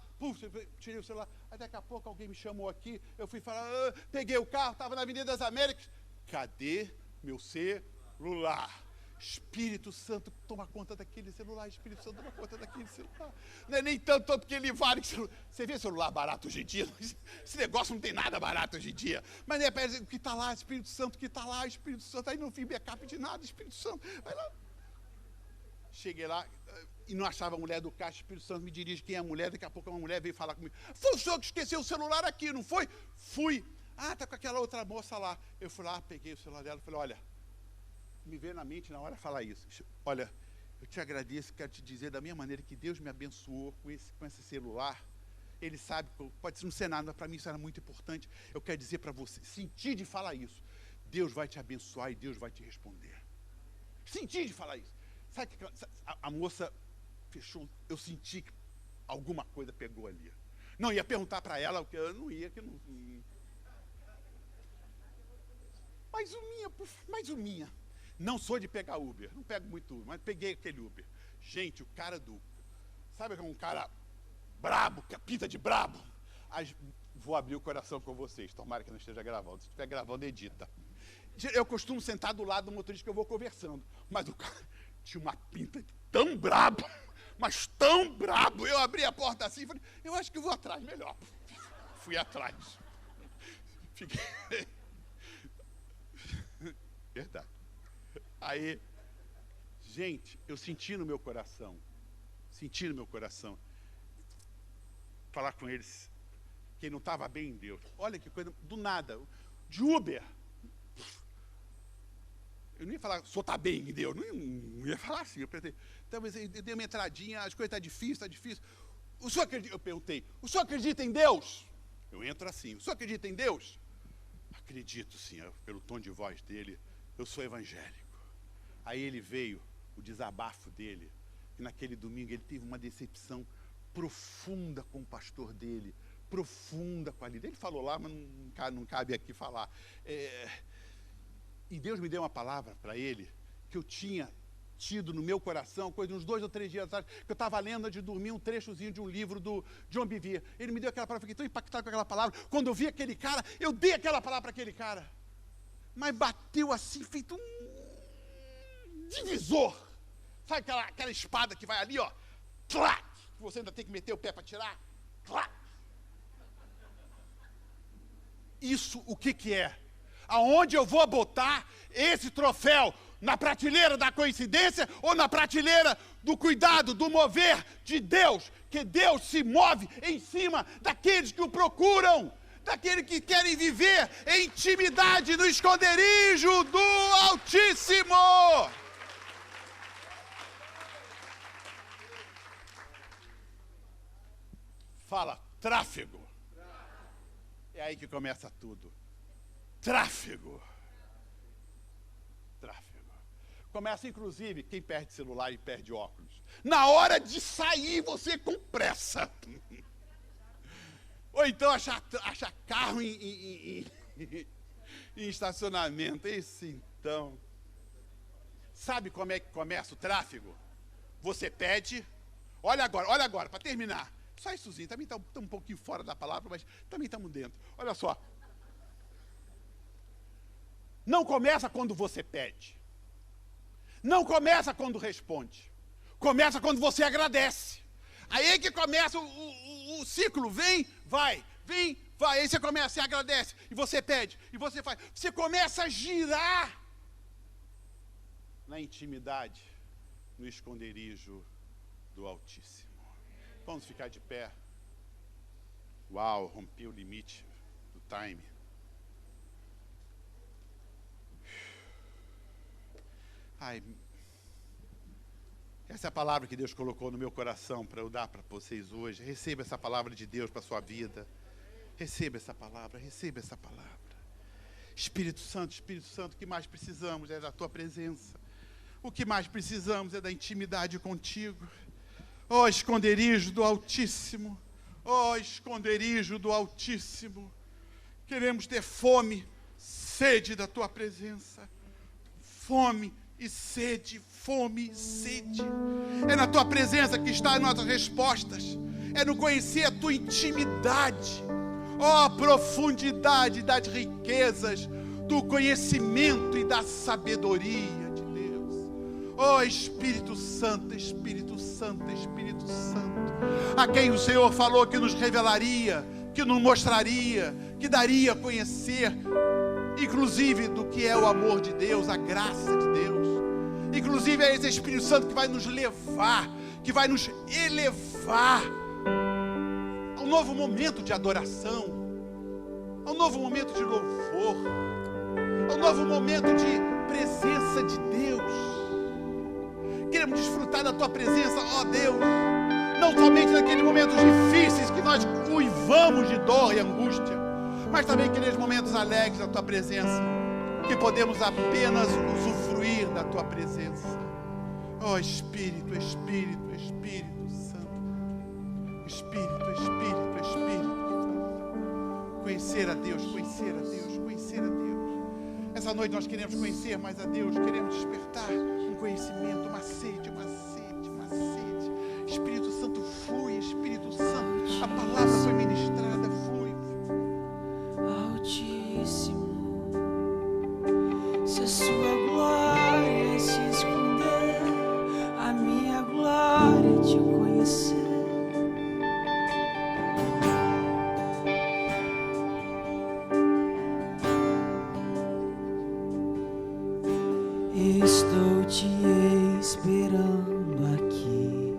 tirei o celular. Aí daqui a pouco alguém me chamou aqui. Eu fui falar, peguei o carro, estava na Avenida das Américas. Cadê meu celular? Espírito Santo toma conta daquele celular, Espírito Santo toma conta daquele celular. Não é nem tanto que ele vale. Você vê celular barato hoje em dia? Esse negócio não tem nada barato hoje em dia. Mas é o que está lá, Espírito Santo, o que está lá, Espírito Santo. Aí não fiz backup de nada, Espírito Santo. Vai lá. Cheguei lá e não achava a mulher do caixa. Espírito Santo me dirige quem é a mulher. Daqui a pouco uma mulher veio falar comigo. Foi o senhor que esqueceu o celular aqui, não foi? Fui. Ah, tá com aquela outra moça lá. Eu fui lá, peguei o celular dela e falei, olha, me veio na mente na hora falar isso. Olha, eu te agradeço, quero te dizer da minha maneira que Deus me abençoou com esse celular. Ele sabe, pode não ser nada, mas para mim isso era muito importante. Eu quero dizer para você, senti de falar isso. Deus vai te abençoar e Deus vai te responder. Senti de falar isso. Sabe que a moça fechou, eu senti que alguma coisa pegou ali. Não ia perguntar para ela, o que eu não ia, que não. Mais o minha. Não sou de pegar Uber, não pego muito Uber, mas peguei aquele Uber. Gente, o cara sabe que é um cara brabo, que pinta de brabo? Vou abrir o coração com vocês, tomara que não esteja gravando. Se estiver gravando, edita. Eu costumo sentar do lado do motorista que eu vou conversando, mas o cara tinha uma pinta tão brabo, mas tão brabo. Eu abri a porta assim e falei, eu acho que eu vou atrás melhor. Fui atrás. Fiquei... Verdade. Aí, gente, eu senti no meu coração, falar com eles, quem não estava bem em Deus. Olha que coisa, do nada, de Uber. Eu não ia falar, o senhor está bem em Deus, não ia falar assim. Eu pensei, talvez eu dei uma entradinha, as coisas estão difíceis. O senhor acredita? Eu perguntei, o senhor acredita em Deus? Eu entro assim, o senhor acredita em Deus? Acredito sim, pelo tom de voz dele, eu sou evangélico. Aí ele veio, o desabafo dele, que naquele domingo ele teve uma decepção profunda com o pastor dele, profunda com a líder. Ele falou lá, mas não cabe aqui falar. E Deus me deu uma palavra para ele, que eu tinha tido no meu coração, coisa de uns 2 ou 3 dias atrás, que eu estava lendo antes de dormir um trechozinho de um livro do John Bevere. Ele me deu aquela palavra, fiquei tão impactado com aquela palavra. Quando eu vi aquele cara, eu dei aquela palavra para aquele cara. Mas bateu assim, feito um divisor. Sabe aquela espada que vai ali, ó? Clac! Você ainda tem que meter o pé para tirar? Clac! Isso o que é? Aonde eu vou botar esse troféu? Na prateleira da coincidência ou na prateleira do cuidado, do mover de Deus? Que Deus se move em cima daqueles que o procuram, daqueles que querem viver em intimidade no esconderijo do Altíssimo. Fala, tráfego. É aí que começa tudo. Tráfego. Começa, inclusive, quem perde celular e perde óculos. Na hora de sair, você com pressa. Ou então achar carro em estacionamento. Esse então. Sabe como é que começa o tráfego? Você pede. Olha agora, para terminar. Só issozinho, também está um pouquinho fora da palavra, mas também estamos dentro. Olha só. Não começa quando você pede. Não começa quando responde. Começa quando você agradece. Aí é que começa o ciclo. Vem, vai. Aí você começa, você agradece. E você pede. E você faz. Você começa a girar na intimidade, no esconderijo do Altíssimo. Vamos ficar de pé. Uau, rompi o limite do time. Ai, essa é a palavra que Deus colocou no meu coração para eu dar para vocês hoje. Receba essa palavra de Deus para a sua vida. Receba essa palavra. Espírito Santo, o que mais precisamos é da tua presença. O que mais precisamos é da intimidade contigo. Ó esconderijo do Altíssimo. Queremos ter fome, sede da tua presença. Fome e sede. É na tua presença que estão as nossas respostas. É no conhecer a tua intimidade. Ó profundidade das riquezas, do conhecimento e da sabedoria de Deus. Oh, Espírito Santo, Espírito Santo, Espírito Santo, a quem o Senhor falou que nos revelaria, que nos mostraria, que daria a conhecer, inclusive do que é o amor de Deus, a graça de Deus. Inclusive é esse Espírito Santo que vai nos levar, que vai nos elevar a um novo momento de adoração, a um novo momento de louvor, a um novo momento de presença de Deus. Queremos desfrutar da Tua presença, ó Deus, não somente naqueles momentos difíceis que nós uivamos de dor e angústia, mas também aqueles momentos alegres da Tua presença, que podemos apenas usufruir da Tua presença. Ó Espírito, Espírito, Espírito Santo, Espírito, Espírito, Espírito Santo, conhecer a Deus, conhecer a Deus, conhecer a Deus. Essa noite nós queremos conhecer mais a Deus, queremos despertar um conhecimento, uma sede, uma sede, uma sede. Espírito Santo flui, Espírito Santo, a palavra foi ministrada, flui. Altíssimo, se a sua glória se esconder, a minha glória te conhecer. Estou te esperando aqui.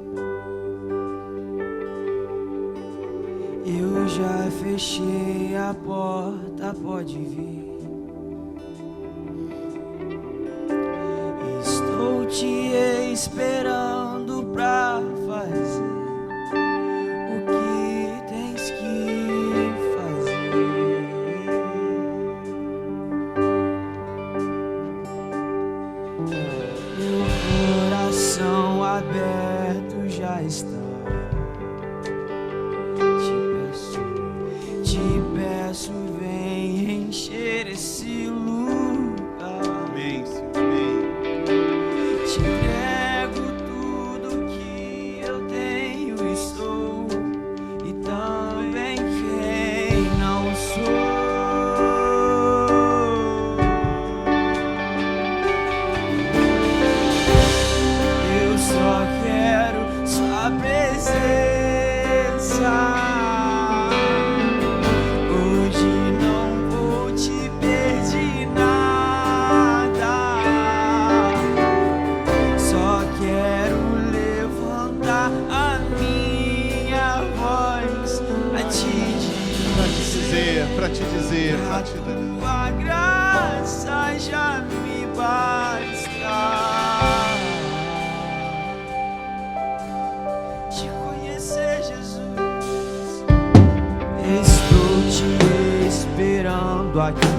Eu já fechei a porta, pode vir. Estou te esperando pra fazer o que tens que fazer. Meu coração aberto já está. Te peço, vem encher esse lugar. Amém, Senhor, amém. Te entrego tudo que eu tenho e sou, e também quem não sou. Eu só quero sua presença. Para te dizer, para te dar. Tua graça já me basta. Te conhecer, Jesus. Estou te esperando aqui.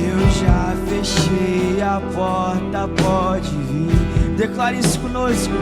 Eu já fechei a porta, pode vir. Declare isso conosco.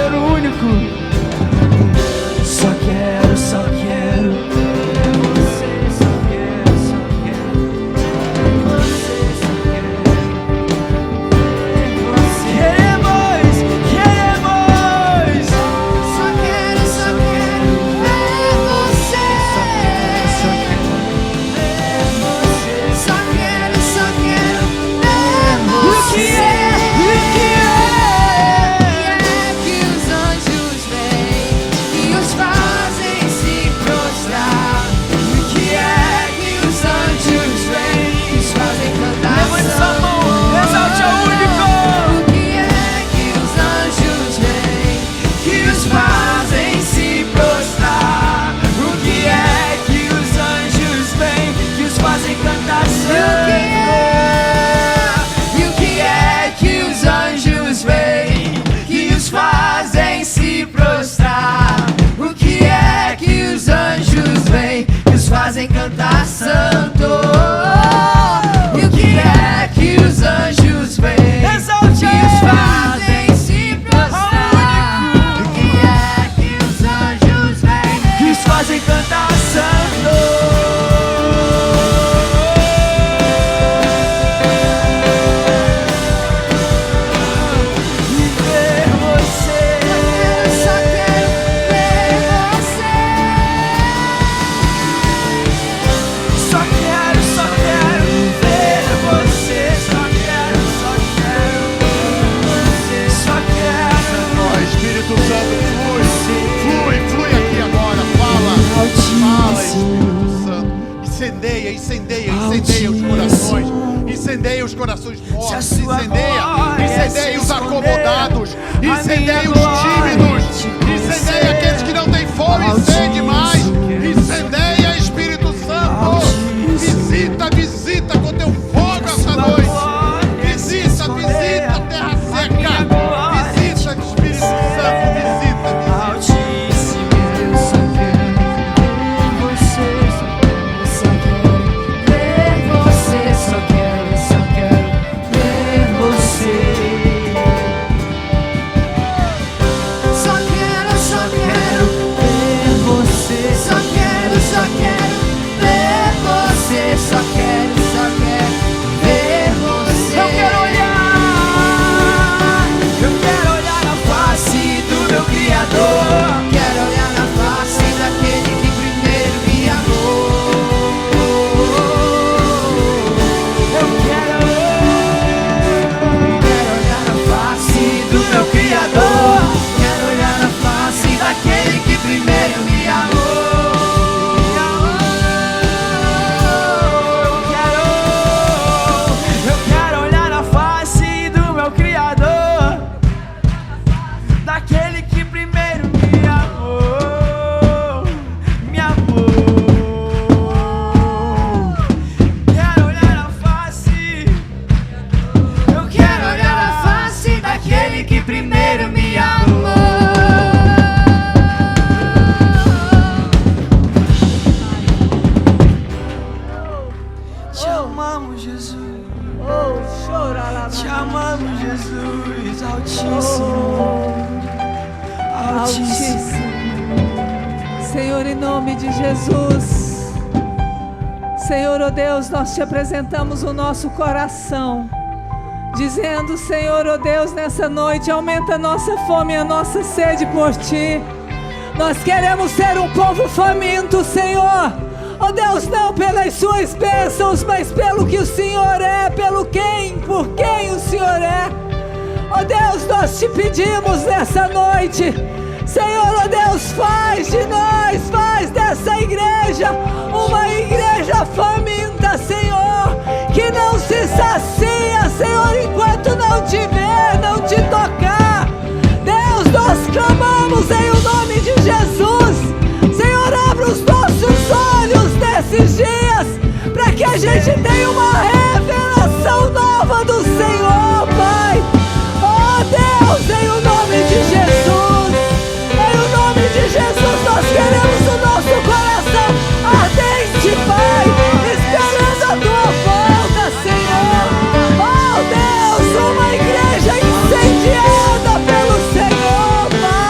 ser o único. Só quero ver você, só quero ver você, só quero ver você. Queremos, Só quero ver você. só quero ver você. Só quero ver O que você. é Que os anjos vêm e os fazem se prostrar. O que é que os anjos vêm e os fazem cantar? Levante sua mão, exalte ao único. O que é que os anjos vêm Que os fazem se prostrar. O que é que os anjos vêm, que os fazem cantar santo? E o que é que os anjos vêm Que os fazem se prostrar. O que é que os anjos vêm Que os fazem cantar santo. E o que é que os anjos vêm Exalte que os fazem se prostrar? ao O que é que os anjos vêm Que os fazem cantar santo. E ver você. Só quero ver você. Só quero ver você. Só quero ver você. Só quero Ó, Espírito Santo, flui aqui agora. Fala, Espírito Santo. Incendeia os corações. Incendeia os corações mortos. Incendeia os acomodados. Incendeia os tímidos. Incendeia aqueles que não têm fome e sede mais. Incendeia, Espírito Santo. Visita com teu fogo essa noite. Visita a terra seca. Visita, Espírito Santo, visita. Altíssimo. Eu só quero ver você. Só quero ver você. Só quero ver você. Só quero ver você. Só quero ver você. Eu quero olhar na face do meu Criador. Quero olhar na face daquele que primeiro me amou. Eu quero olhar na face do meu Criador. Quero olhar na face daquele que primeiro me amou. Eu quero olhar na face do meu Criador, daquele que primeiro me amou, me amou. Quero olhar na face, eu Quero olhar na face daquele que primeiro me amou. Te amamos, Jesus. Te amamos, Jesus. Altíssimo. Altíssimo. Senhor, em nome de Jesus, Senhor, ó Deus, nós te apresentamos o nosso coração, dizendo, Senhor, ó Deus, nessa noite, aumenta a nossa fome e a nossa sede por Ti. Nós queremos ser um povo faminto, Senhor, ó Deus, não pelas Suas bênçãos, mas pelo que o Senhor é, por quem o Senhor é. Ó Deus, nós te pedimos nessa noite, Senhor, ó Deus, faz de nós, faz dessa igreja uma igreja faminta, Senhor, que não se sacia, Senhor, enquanto não te ver, não te tocar. Deus, nós clamamos em o nome de Jesus. Senhor, abra os nossos olhos nesses dias, para que a gente tenha uma revelação nova do Senhor, Pai. Oh Deus, em o nome de Jesus, em o nome de Jesus, nós queremos o nosso coração ardente, Pai, esperando a Tua volta, Senhor. Oh Deus, uma igreja incendiada pelo Senhor, Pai.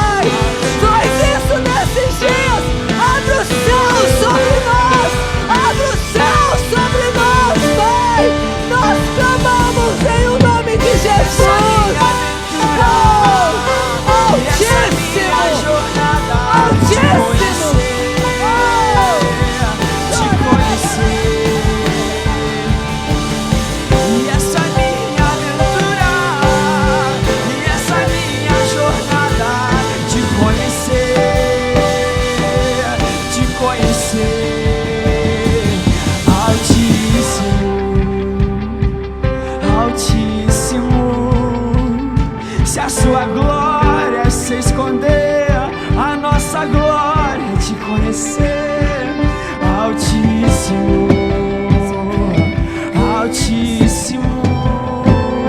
glória é se esconder, a nossa glória é te conhecer, Altíssimo, Altíssimo.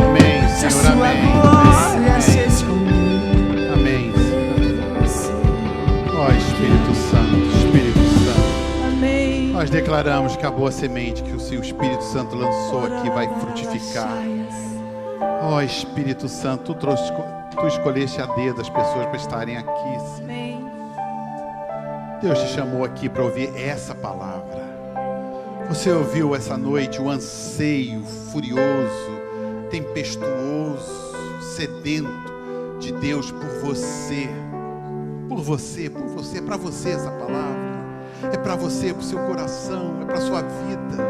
Amém, Se a Senhor, sua amém. glória é se esconder. Amém, Senhor. Ó Espírito Santo, Espírito Santo. Amém. Nós declaramos que a boa semente que o seu Espírito Santo lançou aqui vai frutificar. Ó Espírito Santo, tu escolheste a dedo as pessoas para estarem aqui, Senhor. Amém. Deus te chamou aqui para ouvir essa palavra. Você ouviu essa noite o anseio furioso, tempestuoso, sedento de Deus por você. Por você, por você, é para você essa palavra. É para você, para o seu coração, é para a sua vida.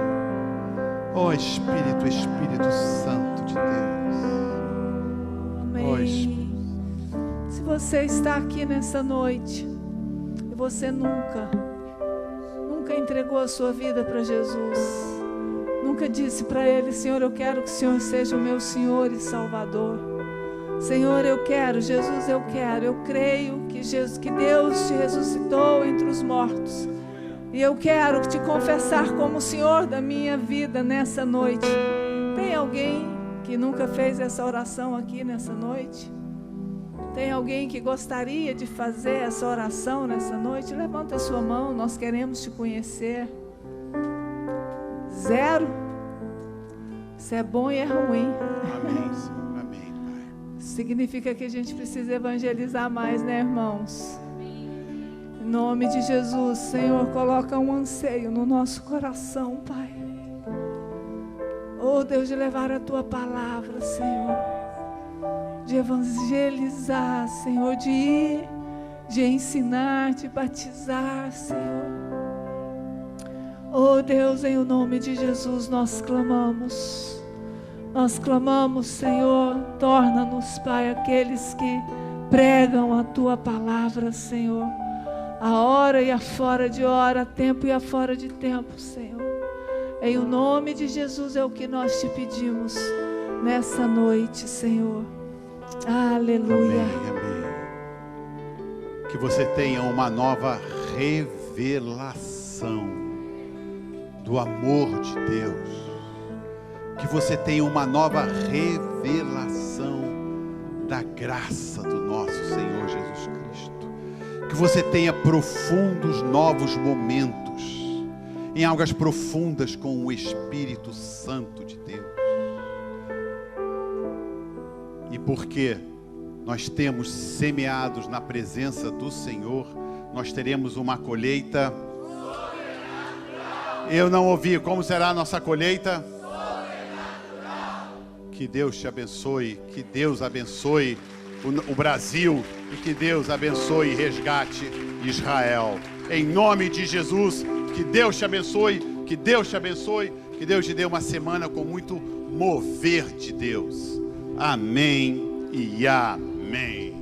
Ó Espírito, Espírito Santo de Deus. Ó Espírito. Se você está aqui nessa noite e você nunca entregou a sua vida para Jesus, nunca disse para Ele: Senhor, eu quero que o Senhor seja o meu Senhor e Salvador. Senhor, eu quero, Jesus, eu quero. Eu creio que Deus te ressuscitou entre os mortos. E eu quero te confessar como o Senhor da minha vida nessa noite. Tem alguém que nunca fez essa oração aqui nessa noite? Tem alguém que gostaria de fazer essa oração nessa noite? Levanta a sua mão, nós queremos te conhecer. 0? Isso é bom e é ruim. Amém, Senhor. Amém, Pai. Significa que a gente precisa evangelizar mais, né, irmãos? Em nome de Jesus, Senhor, coloca um anseio no nosso coração, Pai. Oh, Deus, de levar a Tua palavra, Senhor. De evangelizar, Senhor, de ir, de ensinar, de batizar, Senhor. Oh, Deus, em o nome de Jesus nós clamamos. Nós clamamos, Senhor, torna-nos, Pai, aqueles que pregam a Tua palavra, Senhor. A hora e a fora de hora, a tempo e a fora de tempo, Senhor. Em o nome de Jesus é o que nós te pedimos nessa noite, Senhor. Aleluia. Amém, amém. Que você tenha uma nova revelação do amor de Deus. Que você tenha uma nova revelação da graça do nosso Senhor Jesus Cristo. Que você tenha profundos novos momentos, em águas profundas com o Espírito Santo de Deus. E porque nós temos semeados na presença do Senhor, nós teremos uma colheita. Eu não ouvi. Como será a nossa colheita? Que Deus te abençoe, que Deus abençoe o Brasil e que Deus abençoe e resgate Israel. Em nome de Jesus, que Deus te abençoe, que Deus te abençoe, que Deus te dê uma semana com muito mover de Deus. Amém e amém.